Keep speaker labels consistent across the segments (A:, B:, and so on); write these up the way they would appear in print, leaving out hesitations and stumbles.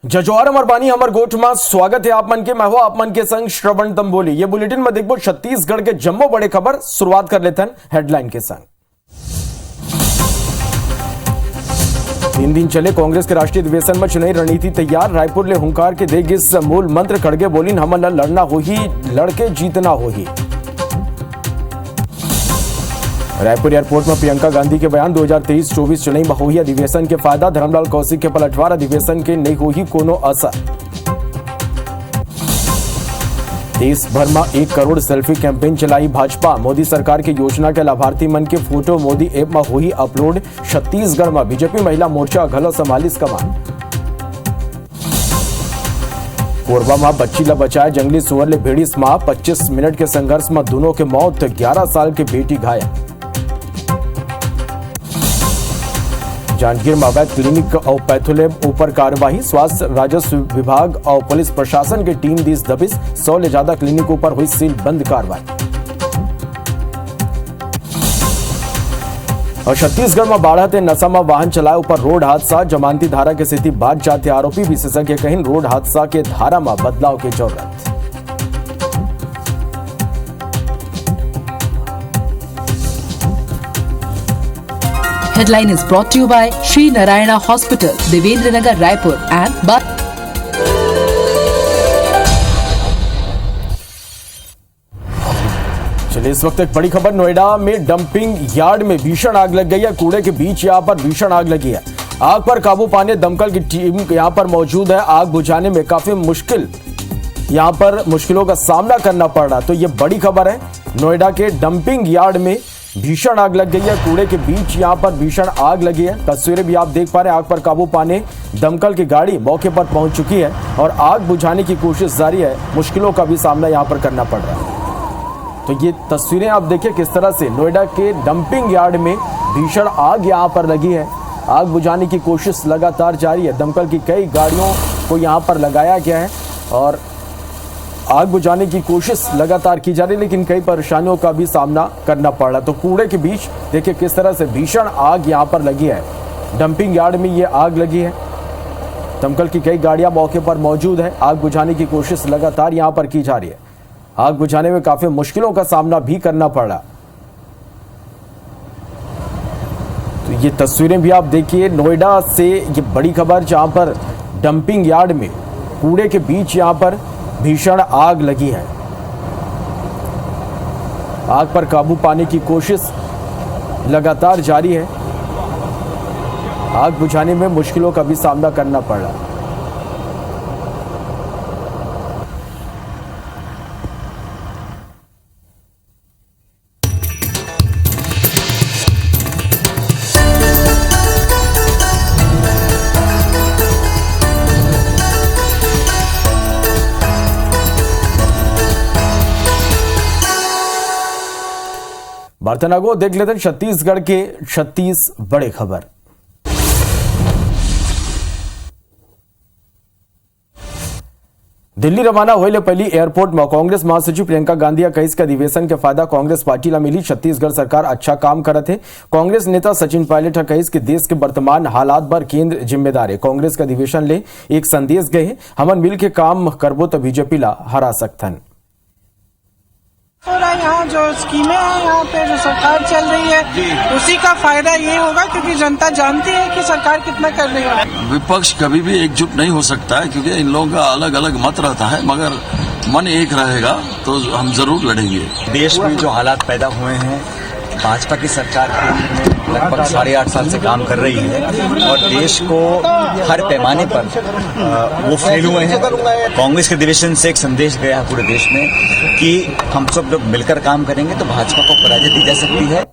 A: जजवार अमर बानी अमर गोठ में स्वागत है आप मन के। मैं हूं आप मन के संग श्रवण तंबोली। ये बुलेटिन में देखो छत्तीसगढ़ के जम्मो बड़े खबर। शुरुआत कर लेते हैं हेडलाइन के संग। 3 दिन चले कांग्रेस के राष्ट्रीय अधिवेशन में चुनावी रणनीति तैयार। रायपुर ले हुंकार के देग इस मूल मंत्र खड़गे बोलिन हमन लड़ना हो ही लड़के जीतना हो ही। रायपुर एयरपोर्ट में प्रियंका गांधी के बयान 2023-24 चुनावी में हो ही अधिवेशन के फायदा। धर्मलाल कौशिक के पलटवार अधिवेशन के नहीं हो ही कोनो असर। देश भर में 1 करोड़ सेल्फी कैंपेन चलाई भाजपा। मोदी सरकार की योजना के लाभार्थी मन के फोटो मोदी ऐप में हो ही अपलोड। छत्तीसगढ़ में बीजेपी महिला मोर्चा घलो संभालिस कमान। कोरबा में बच्ची ला बचाए जंगली सुअर ले भेड़िस मां। 25 मिनट के संघर्ष में दोनों के मौत। 11 साल की बेटी घायल। जांजगीर में अवैध क्लिनिक और पैथोलैब ऊपर कार्रवाई। स्वास्थ्य राजस्व विभाग और पुलिस प्रशासन की टीम दिस दबिश। 100 ले ज्यादा क्लिनिक ऊपर हुई सील बंद कार्रवाई। और छत्तीसगढ़ में बाढ़ते नशा में वाहन चलाए ऊपर रोड हादसा। जमानती धारा के स्थिति बाद जाते आरोपी। विशेषज्ञ कहीं रोड हादसा के धारा में बदलाव की जरूरत।
B: Headline is brought to you by Sri Narayana Hospital, Devendra Nagar, Raipur and
A: चलिए इस वक्त एक बड़ी खबर। नोएडा में डंपिंग यार्ड में भीषण आग लग गई है। कूड़े के बीच यहां पर भीषण आग लगी है। आग पर काबू पाने दमकल की टीम यहां पर मौजूद है। आग बुझाने में काफी यहां पर मुश्किलों का सामना करना पड़ रहा। तो ये बड़ी खबर है। नोएडा के डंपिंग यार्ड में भीषण आग लग गई है। कूड़े के बीच यहां पर भीषण आग लगी है। तस्वीरें भी आप देख पा रहे हैं। आग पर काबू पाने दमकल की गाड़ी मौके पर पहुंच चुकी है और आग बुझाने की कोशिश जारी है। मुश्किलों का भी सामना यहां पर करना पड़ रहा है। तो ये तस्वीरें आप देखिए किस तरह से नोएडा के डंपिंग यार्ड में भीषण आग यहां पर लगी है। आग बुझाने की कोशिश लगातार जारी है। दमकल की कई गाड़ियों को यहां पर लगाया गया है और आग बुझाने की कोशिश लगातार की जा रही है, लेकिन कई परेशानियों का भी सामना करना पड़ रहा है। तो कूड़े के बीच देखिए किस तरह से भीषण आग यहां पर लगी है। डंपिंग यार्ड में ये आग लगी है। दमकल की कई गाड़ियां मौके पर मौजूद है। आग बुझाने की कोशिश लगातार यहां पर की जा रही है। आग बुझाने में काफी मुश्किलों का सामना भी करना पड़ रहा। तो ये तस्वीरें भी आप देखिए नोएडा से। ये बड़ी खबर जहां पर डंपिंग यार्ड में कूड़े के बीच यहां पर भीषण आग लगी है। आग पर काबू पाने की कोशिश लगातार जारी है। आग बुझाने में मुश्किलों का भी सामना करना पड़ रहा है। वार्तानागो देख लेते हैं छत्तीसगढ़ के 36 बड़े खबर। दिल्ली रवाना होने पहली एयरपोर्ट में कांग्रेस महासचिव प्रियंका गांधी कही के अधिवेशन के फायदा कांग्रेस पार्टी ला मिली। छत्तीसगढ़ सरकार अच्छा काम करत है। कांग्रेस नेता सचिन पायलट कही के देश के वर्तमान हालात पर केंद्र जिम्मेदार है। कांग्रेस के अधिवेशन ले एक संदेश गए हमन मिल के काम करबो तो बीजेपी ला हरा सकथन।
C: यहाँ जो स्कीमें हैं यहाँ पे जो सरकार चल रही है उसी का फायदा ये होगा क्योंकि जनता जानती है कि सरकार कितना कर रही है।
D: विपक्ष कभी भी एकजुट नहीं हो सकता है क्योंकि इन लोगों का अलग अलग मत रहता है, मगर मन एक रहेगा तो हम जरूर लड़ेंगे।
E: देश में जो हालात पैदा हुए हैं, भाजपा की सरकार केंद्र में लगभग 8.5 साल से काम कर रही है और देश को हर पैमाने पर वो फेल हुए हैं। कांग्रेस के अधिवेशन से एक संदेश गया है पूरे देश में कि हम सब लोग मिलकर काम करेंगे तो भाजपा को पराजय दी जा सकती है।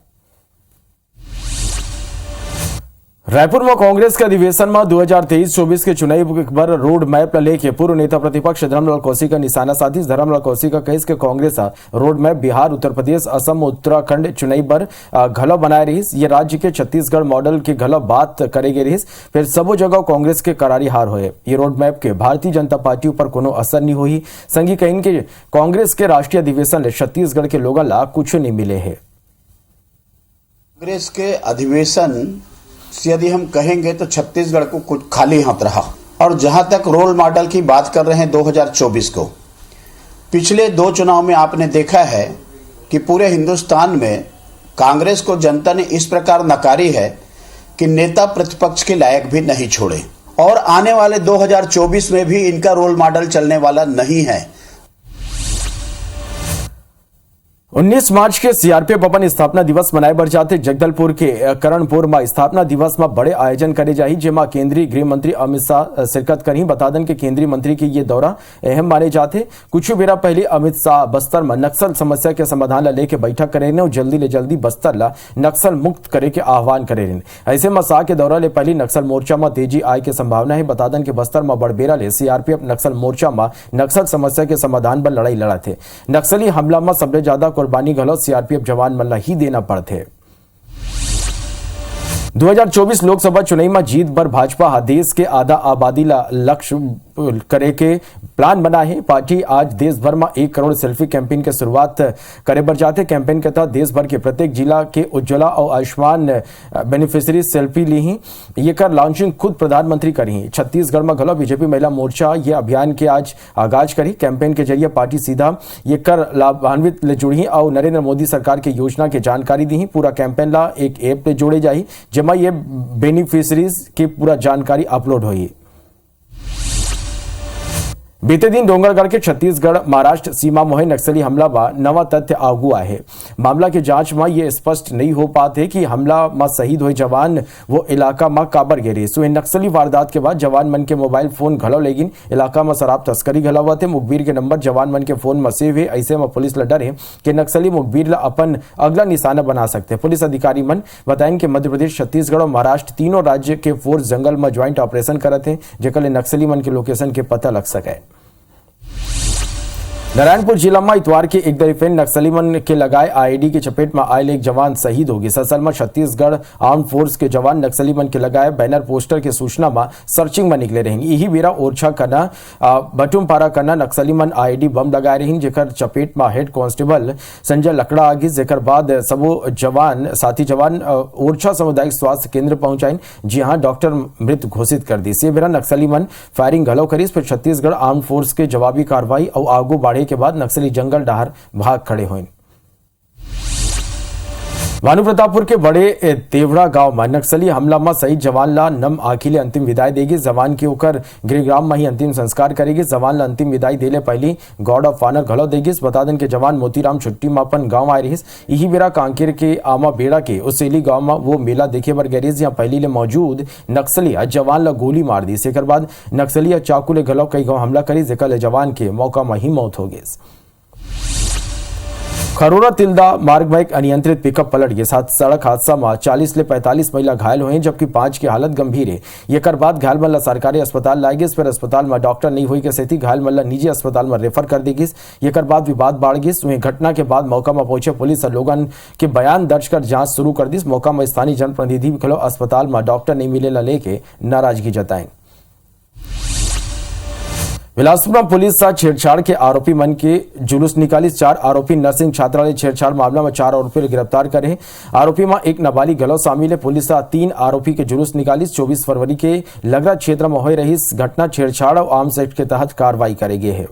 A: रायपुर में कांग्रेस के अधिवेशन में 2023-24 के चुनावी पर रोड मैप लेके पूर्व नेता प्रतिपक्ष धर्मलाल कौशिक का निशाना साधी। धर्मलाल कौशिक का कही कि कांग्रेस रोड मैप बिहार, उत्तर प्रदेश, असम, उत्तराखंड चुनावी पर घलो बनाए रही। ये राज्य के छत्तीसगढ़ मॉडल की घलो बात करेगी रही। फिर सबो जगह कांग्रेस के करारी हार हुए। ये रोड मैप के भारतीय जनता पार्टी पर कोनो असर नहीं हुई। संगी कहीं के कांग्रेस के राष्ट्रीय अधिवेशन छत्तीसगढ़ के लोगों ला कुछ नहीं मिले है।
F: कांग्रेस के अधिवेशन यदि हम कहेंगे तो छत्तीसगढ़ को कुछ खाली हाथ रहा और जहां तक रोल मॉडल की बात कर रहे हैं 2024 को, पिछले 2 चुनाव में आपने देखा है कि पूरे हिंदुस्तान में कांग्रेस को जनता ने इस प्रकार नकारी है कि नेता प्रतिपक्ष के लायक भी नहीं छोड़े, और आने वाले 2024 में भी इनका रोल मॉडल चलने वाला नहीं है।
A: 19 मार्च के सीआरपीएफ अपन स्थापना दिवस मनाए बर जाते जगदलपुर के करणपुर में स्थापना दिवस में बड़े आयोजन करे जाही, जेमा केंद्रीय गृह मंत्री अमित शाह शिरकत करही। बता दें कि केंद्रीय मंत्री के ये दौरा अहम माने जाते। कुछ बेरा पहले अमित शाह बस्तर में नक्सल समस्या के समाधान ला लेके बैठक करे और जल्दी ले जल्दी बस्तर ला नक्सल मुक्त करे के आह्वान करे। ऐसे में शाह के दौरा ले पहले नक्सल मोर्चा में तेजी आए के संभावना है। बता दें कि बस्तर में बड़बेरा ले सीआरपीएफ नक्सल मोर्चा में नक्सल समस्या के समाधान पर लड़ाई लड़ा थे। नक्सली हमला में सबसे ज्यादा कुर्बानी गलत सीआरपीएफ जवान मल्ला ही देना पड़ते। 2024 लोकसभा चुनाव में जीत पर भाजपा देश के आधा आबादी ला लक्ष्य करे के प्लान बना है। पार्टी आज देश भर में 1 करोड़ सेल्फी कैंपेन की शुरुआत करे बर जाते। कैंपेन के तहत देश भर के प्रत्येक जिला के उज्ज्वला और आयुष्मान बेनिफिशियरी सेल्फी ली ही। ये कर लॉन्चिंग खुद प्रधानमंत्री करी। छत्तीसगढ़ में गलो बीजेपी महिला मोर्चा ये अभियान के आज आगाज करी। कैंपेन के जरिए पार्टी सीधा ये कर लाभान्वित ले जुड़ी और नरेंद्र मोदी सरकार के योजना की जानकारी दी। पूरा कैंपेन ला एक ऐप पे जोड़े जाही, जेमा ये बेनिफिशरीज की पूरा जानकारी अपलोड हुई। बीते दिन डोंगरगढ़ के छत्तीसगढ़ महाराष्ट्र सीमा मोहे नक्सली हमला व नवा तथ्य आगू आए है। मामला की जांच में यह स्पष्ट नहीं हो पाते कि हमला में शहीद हुए जवान वो इलाका में काबर गिरे। सो नक्सली वारदात के बाद जवान मन के मोबाइल फोन घलो लेकिन इलाका में शराब तस्करी घला हुआ थे। मुखबिर के नंबर जवान मन के फोन में सेव है। ऐसे में पुलिस ला डरे कि नक्सली मुखबिर ला अपन अगला निशाना बना सकते। पुलिस अधिकारी मन बताएं कि मध्य प्रदेश, छत्तीसगढ़ और महाराष्ट्र तीनों राज्य के फोर्स जंगल में ज्वाइंट ऑपरेशन करते हैं, जेकर नक्सली मन के लोकेशन के पता लग सके। नारायणपुर जिला में इतवार के एक दरिफेन नक्सली मन के लगाए आईडी की चपेट में आए एक जवान शहीद हो गए। असल में छत्तीसगढ़ आर्म फोर्स के जवान नक्सली मन के लगाए बैनर पोस्टर के सूचना में सर्चिंग में निकले रही। यही बेरा ओरछा करना बटुमपारा करना नक्सली मन आईडी बम लगाए रही, जेकर चपेट में हेड कांस्टेबल संजय लकड़ा आ गई। जेकर बाद सबो जवान साथी जवान ओरछा सामुदायिक स्वास्थ्य केंद्र पहुंचाइन, जहां डॉक्टर मृत घोषित कर दी। से बेरा नक्सली मन फायरिंग घलो करी। फिर छत्तीसगढ़ आर्म फोर्स के जवाबी कार्रवाई और आगू बढ़े के बाद नक्सली जंगल डहार भाग खड़े हुए। भानु प्रतापपुर के बड़े तेवड़ा गांव में नक्सली हमला में शहीद जवान ला नम आखिले अंतिम विदाई देगी। जवान के ओकर गृहग्राम में ही अंतिम संस्कार करेगी। जवान ला अंतिम विदाई देले पहली गॉड ऑफ ऑनर घलो देगी। बता दें कि जवान मोतीराम छुट्टी में अपन गांव आए रही। यही बेरा कांकेर के आमा बेड़ा के उसेली गांव में वो मेला देखे बर गए। यहाँ पहली ले मौजूद नक्सली जवान ला गोली मार दी। एकर बाद नक्सली चाकू ले घलो कई गांव हमला करी, जेकर ले जवान के मौका में ही मौत हो गई। खरोरा तिल्दा मार्ग में एक अनियंत्रित पिकअप पलट गई। साथ सड़क हादसा में 40 से 45 महिला घायल हुए, जबकि 5 की हालत गंभीर है। ये कर बाद घायल मल्ला सरकारी अस्पताल लाई गई। फिर अस्पताल में डॉक्टर नहीं हुई के सेती घायल मल्ला निजी अस्पताल में रेफर कर दी गई। ये कर बाद विवाद बढ़ गई। वहीं घटना के बाद मौका में पहुंचे पुलिस और लोगन के बयान दर्ज कर जांच शुरू कर दी। मौका में स्थानीय जनप्रतिनिधि भी खलो अस्पताल में डॉक्टर नहीं मिले लेके नाराजगी जताई। बिलासपुर में पुलिस साथ छेड़छाड़ के आरोपी मन के जुलूस निकाली। 4 आरोपी नर्सिंग छात्रालय छेड़छाड़ मामला में 4 आरोपी गिरफ्तार करे। आरोपी में एक नाबालिग गलो शामिल है। पुलिस साथ 3 आरोपी के जुलूस निकाली। 24 फरवरी के लगरा क्षेत्र में हो रही इस घटना छेड़छाड़ और आर्म्स एक्ट के तहत कार्रवाई करेगी है।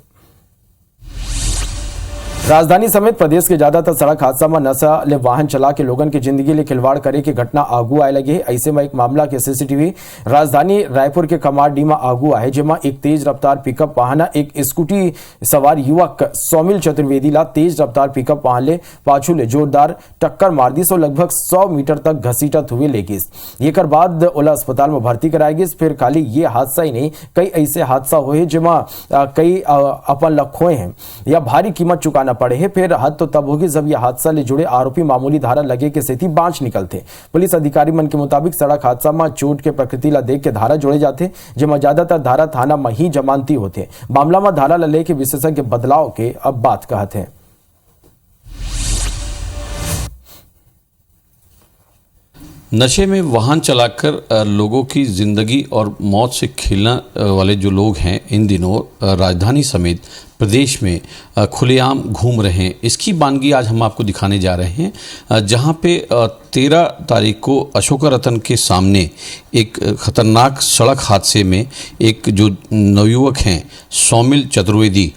A: राजधानी समेत प्रदेश के ज्यादातर सड़क हादसा में नशा ले वाहन चला के लोगन की जिंदगी ले खिलवाड़ करे की घटना आगू आए लगे है। ऐसे में एक मामला के सीसीटीवी राजधानी रायपुर के कमारडी में आगू आए, जेमा एक तेज रफ्तार पिकअप वाहन एक स्कूटी सवार युवक सौमिल चतुर्वेदी ला तेज रफ्तार पिकअप वाहन ले पाछू ले जोरदार टक्कर मार दी। सो लगभग 100 मीटर तक घसीटत हुए ले गई। ये कर बाद ओला अस्पताल में भर्ती कराई गई। फिर खाली ये हादसा ही नहीं, कई ऐसे हादसा हुए जेमा कई अपन लखोए हैं या भारी कीमत चुकाना पड़े हैं। फिर हद तो तब होगी जब यह हादसा ले जुड़े आरोपी मामूली धारा लगे के सेती बाँच निकलते। पुलिस अधिकारी मन के मुताबिक सड़क हादसा में चोट के प्रकृति ला देख के धारा जोड़े जाते, जेमा ज्यादातर धारा थाना में ही जमानती होते। मामला में धारा ला लेके विशेषज्ञ बदलाव के अब बात कहते हैं।
G: नशे में वाहन चलाकर लोगों की ज़िंदगी और मौत से खेलने वाले जो लोग हैं इन दिनों राजधानी समेत प्रदेश में खुलेआम घूम रहे हैं। इसकी वानगी आज हम आपको दिखाने जा रहे हैं, जहां पे 13 तारीख को अशोका रतन के सामने एक ख़तरनाक सड़क हादसे में एक जो नवयुवक हैं सौमिल चतुर्वेदी,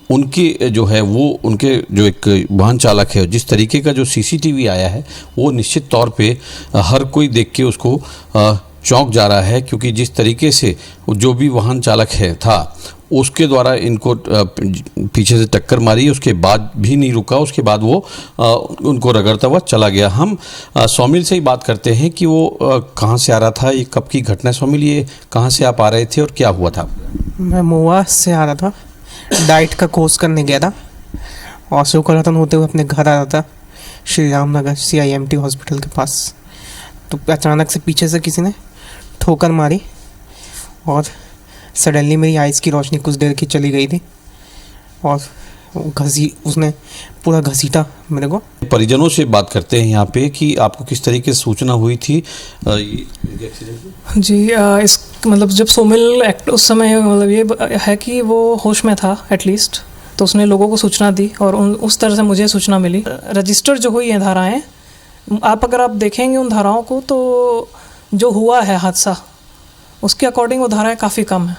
G: उनकी जो है वो उनके जो एक वाहन चालक है, जिस तरीके का जो सीसीटीवी आया है वो निश्चित तौर पे हर कोई देख के उसको चौंक जा रहा है, क्योंकि जिस तरीके से जो भी वाहन चालक है था उसके द्वारा इनको पीछे से टक्कर मारी, उसके बाद भी नहीं रुका, उसके बाद वो उनको रगड़ता हुआ चला गया। हम सौमिल से ही बात करते हैं कि वो कहाँ से आ रहा था, ये कब की घटना है। सौमिल, ये कहाँ से आप आ रहे थे और क्या हुआ था?
H: मैं महुआ से आ रहा था, डाइट का कोर्स करने गया था और अशोका रतन होते हुए अपने घर आ रहा था श्री राम नगर CIMT हॉस्पिटल के पास। तो अचानक से पीछे से किसी ने ठोकर मारी और सडनली मेरी आइज़ की रोशनी कुछ देर की चली गई थी और उसने पूरा घसीटा मेरे को।
G: परिजनों से बात करते हैं यहाँ पे कि आपको किस तरीके से सूचना हुई थी
I: जी। इस मतलब जब सोमिल एक्ट उस समय मतलब ये है कि वो होश में था एटलीस्ट, तो उसने लोगों को सूचना दी और उस तरह से मुझे सूचना मिली। रजिस्टर जो हुई हैं धाराएं, अगर आप देखेंगे उन धाराओं को तो जो हुआ है हादसा उसके अकॉर्डिंग वो धाराएं काफ़ी कम है।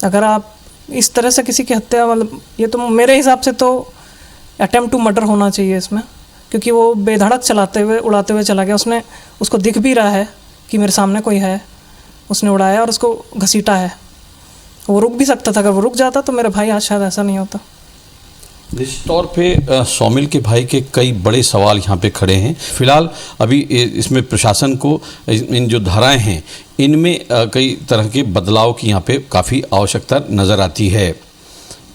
I: अगर आप इस तरह से किसी की हत्या, मतलब ये तो मेरे हिसाब से तो अटेम्प्ट टू मर्डर होना चाहिए इसमें, क्योंकि वो बेधड़क चलाते हुए उड़ाते हुए चला गया। उसको दिख भी रहा है कि मेरे सामने कोई है, उसने उड़ाया और उसको घसीटा है। वो रुक भी सकता था, अगर वो रुक जाता तो मेरे भाई आज शायद ऐसा नहीं होता।
G: निश्चित तौर पे सौमिल के भाई के कई बड़े सवाल यहाँ पे खड़े हैं। फिलहाल अभी इसमें प्रशासन को इन जो धाराएं हैं इनमें कई तरह के बदलाव की यहाँ पे काफ़ी आवश्यकता नज़र आती है।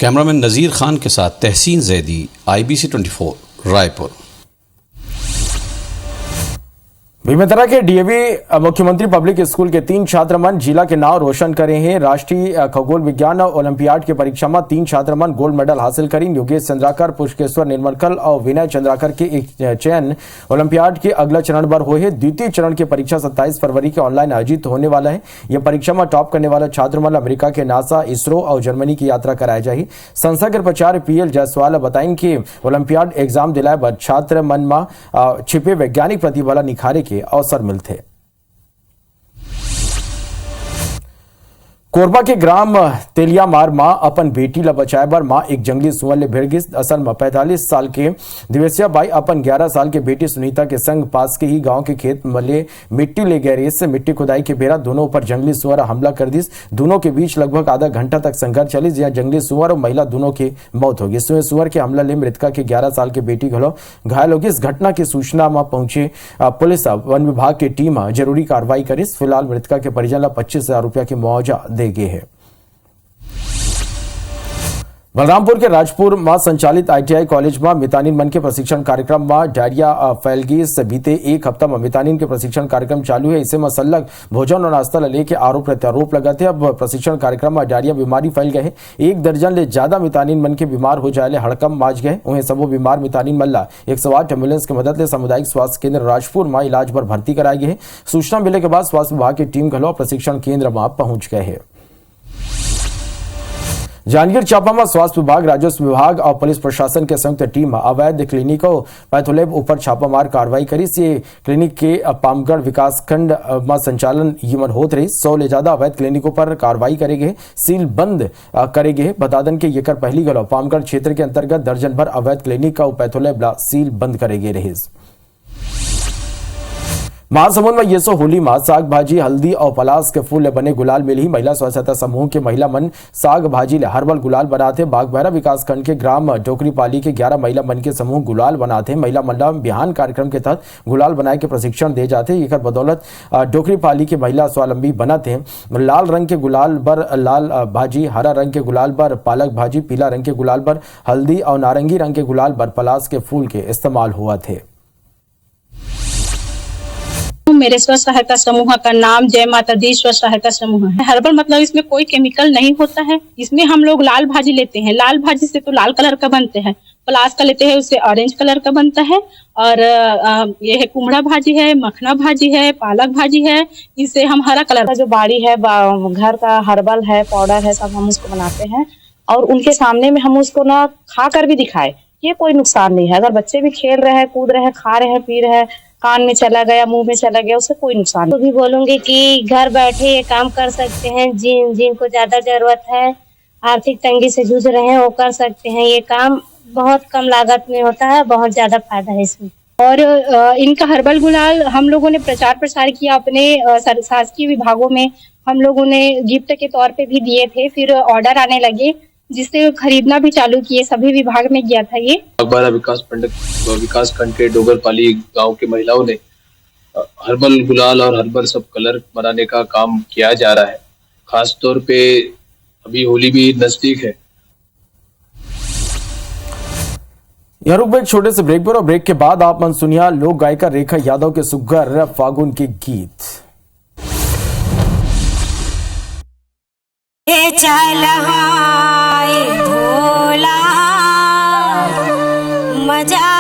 G: कैमरामैन नज़ीर खान के साथ तहसीन जैदी, IBC 24 रायपुर।
A: बेमेतरा के DAV मुख्यमंत्री पब्लिक स्कूल के 3 छात्र मन जिला के नाम रोशन करे हैं। राष्ट्रीय खगोल विज्ञान ओलंपियाड की परीक्षा में 3 छात्र मन गोल्ड मेडल हासिल करी। योगेश चंद्राकर, पुष्केश्वर निर्मलकल और विनय चंद्राकर के एक चयन ओलंपियाड के अगला चरण पर हुए है। द्वितीय चरण की परीक्षा 27 फरवरी के ऑनलाइन आयोजित होने वाला है। यह परीक्षा में टॉप करने वाला छात्र मन अमेरिका के नासा, इसरो और जर्मनी की यात्रा कराई जाएगी। संस्था के प्रचार PL जायसवाल बताएं कि ओलंपियाड एग्जाम दिलाए बाद छात्र मन में छिपे वैज्ञानिक प्रतिभा निखारे अवसर मिलते। कोरबा के ग्राम तेलियामार मां अपन बेटी ला बचाए बर मां एक जंगली सुअर ले भिड़ गिस। असल में 45 साल के दिवसिया बाई अपन 11 साल के बेटी सुनीता के संग पास के ही गांव के खेत में मिट्टी ले गए। इससे मिट्टी खुदाई के बेरा दोनों ऊपर जंगली सुअर हमला कर दिस। दोनों के बीच लगभग आधा घंटा तक संघर्ष चली, जहां जंगली सुअर और महिला दोनों की मौत हो गई। सुअर के हमला ले मृतका के 11 साल के बेटी घायल हो गई। इस घटना की सूचना में पहुंचे पुलिस वन विभाग की टीम जरूरी कार्रवाई करी। फिलहाल मृतका के परिजन ला 25,000 रुपया की मुआवजा दे गए है। बलरामपुर के राजपुर में संचालित ITI कॉलेज में मितानिन मन के प्रशिक्षण कार्यक्रम में डायरिया फैलगी से बीते एक हफ्ता में मितानिन के प्रशिक्षण कार्यक्रम चालू है। इसे में सलग भोजन और नाश्ता लेके आरोप प्रत्यारोप लगाते। अब प्रशिक्षण कार्यक्रम में डायरिया बीमारी फैल गए है। 1 दर्जन ले ज्यादा मितानिन मन के बीमार हो जाए हड़कम माज गए। उन्हें सबो बीमार मितानिन मन ला 108 एम्बुलेंस की मदद ले सामुदायिक स्वास्थ्य केंद्र राजपुर में इलाज पर भर्ती कराई गए है। सूचना मिलने के बाद स्वास्थ्य विभाग की टीम प्रशिक्षण केंद्र में पहुंच गए है। जांजगीर चांपा में स्वास्थ्य विभाग, राजस्व विभाग और पुलिस प्रशासन के संयुक्त टीम अवैध क्लिनिक और पैथोलैब ऊपर छापामार कार्रवाई करी। से क्लिनिक के पामगढ़ विकास खंड में संचालन यमन होत रही। 100 ले ज्यादा अवैध क्लिनिकों पर कार्रवाई करेगे, सील बंद करेगे। बता दें कि येकर पहली गलो पामगढ़ क्षेत्र के अंतर्गत दर्जन भर अवैध क्लिनिक का पैथोलैब सील बंद करेगे रही। महासमुंद में ये सो होली में साग भाजी, हल्दी और पलास के फूल बने गुलाल मिली। महिला स्वच्छता समूह के महिला मन साग भाजी ले हर्बल गुलाल बनाते। बागबहरा विकास खंड के ग्राम डोकरीपाली के 11 महिला मन के समूह गुलाल बनाते। महिला मंडल बिहान कार्यक्रम के तहत गुलाल बनाए के प्रशिक्षण दे जाते। एक बदौलत डोकरीपाली की महिला स्वावलंबी बनाते। लाल रंग के गुलाल पर लाल भाजी, हरा रंग के गुलाल पर पालक भाजी, पीला रंग के गुलाल पर हल्दी और नारंगी रंग के गुलाल पर पलास के फूल के इस्तेमाल हुआ थे।
J: मेरे स्व सहायता समूह का नाम जय माता दी स्व सहायता समूह है। हर्बल मतलब इसमें कोई केमिकल नहीं होता है। इसमें हम लोग लाल भाजी लेते हैं, लाल भाजी से तो लाल कलर का बनते हैं, प्लास का लेते हैं उससे ऑरेंज कलर का बनता है। और ये है कुमड़ा भाजी है, मखना भाजी है, पालक भाजी है, इससे हम हरा कलर का जो बाड़ी है घर का हर्बल है, पाउडर है, सब हम उसको बनाते हैं और उनके सामने में हम उसको ना खा कर भी दिखाए, ये कोई नुकसान नहीं है। अगर बच्चे भी खेल रहे हैं, कूद रहे हैं, खा रहे हैं, पी रहे हैं, कान में चला गया, मुंह में चला गया, उससे कोई नुकसान नहीं।
K: तो भी बोलूंगी कि घर बैठे ये काम कर सकते हैं, जिनको ज्यादा जरूरत है, आर्थिक तंगी से जूझ रहे हैं, वो कर सकते हैं। ये काम बहुत कम लागत में होता है, बहुत ज्यादा फायदा है इसमें।
J: और इनका हर्बल गुलाल हम लोगों ने प्रचार प्रसार किया अपने शासकीय विभागों में, हम लोगों ने गिफ्ट के तौर पे भी दिए थे, फिर ऑर्डर आने लगे जिससे खरीदना भी चालू किए, सभी विभाग में गया था ये।
L: बागबारा विकास खंड के डोगरपाली गांव के महिलाओं ने हर्बल गुलाल और हर्बल सब कलर बनाने का काम किया जा रहा है। खास तौर पे अभी होली भी नजदीक है।
A: यहाँ रुक एक छोटे से ब्रेक पर, और ब्रेक के बाद आप मन सुनिया लोक गायिका रेखा यादव के सुग्घर फागुन के गीत।
K: चल भोला मजा